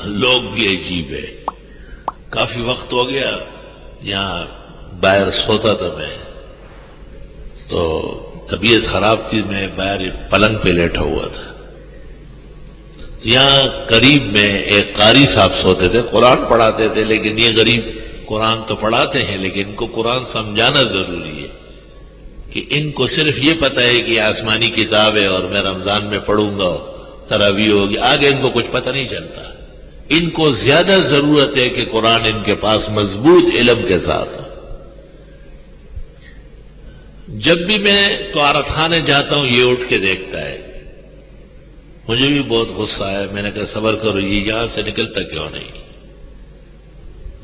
لوگ بھی عجیب ہے. کافی وقت ہو گیا یہاں باہر سوتا تھا میں، تو طبیعت خراب تھی، میں باہر پلنگ پہ لیٹا ہوا تھا. یہاں قریب میں ایک قاری صاحب سوتے تھے، قرآن پڑھاتے تھے، لیکن یہ غریب قرآن تو پڑھاتے ہیں لیکن ان کو قرآن سمجھانا ضروری ہے کہ ان کو صرف یہ پتہ ہے کہ آسمانی کتاب ہے اور میں رمضان میں پڑھوں گا، تراویح ہوگی، آگے ان کو کچھ پتہ نہیں چلتا. ان کو زیادہ ضرورت ہے کہ قرآن ان کے پاس مضبوط علم کے ساتھ. جب بھی میں طہارت خانے جاتا ہوں یہ اٹھ کے دیکھتا ہے، مجھے بھی بہت غصہ آیا. میں نے کہا صبر کرو، یہ یہاں سے نکلتا کیوں نہیں؟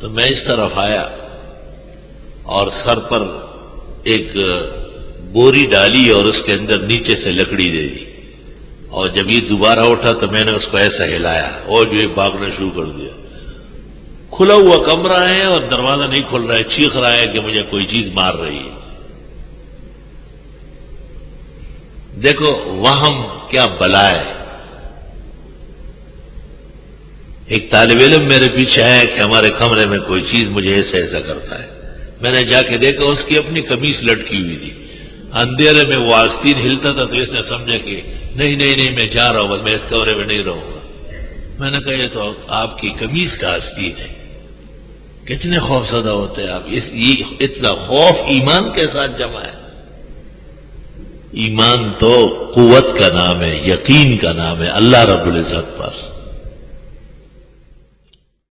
تو میں اس طرف آیا اور سر پر ایک بوری ڈالی اور اس کے اندر نیچے سے لکڑی دے دی، اور جب یہ دوبارہ اٹھا تو میں نے اس کو ایسا ہلایا اور جو بھاگنا شروع کر دیا. کھلا ہوا کمرہ ہے اور دروازہ نہیں کھل رہا ہے، چیخ رہا ہے کہ مجھے کوئی چیز مار رہی ہے. دیکھو وہم کیا بلا ہے. ایک طالب علم میرے پیچھے ہے کہ ہمارے کمرے میں کوئی چیز مجھے ایسا کرتا ہے. میں نے جا کے دیکھا اس کی اپنی قمیص لٹکی ہوئی تھی. اندھیرے میں وہ آستین ہلتا تھا تو اس نے سمجھا کہ نہیں میں جا رہا ہوں، بس میں اس کمرے میں نہیں رہوں گا. میں نے کہا یہ تو آپ کی قمیص کا آستین ہے. کتنے خوف زدہ ہوتے ہیں آپ. اتنا خوف ایمان کے ساتھ جمع ہے. ایمان تو قوت کا نام ہے، یقین کا نام ہے اللہ رب العزت پر.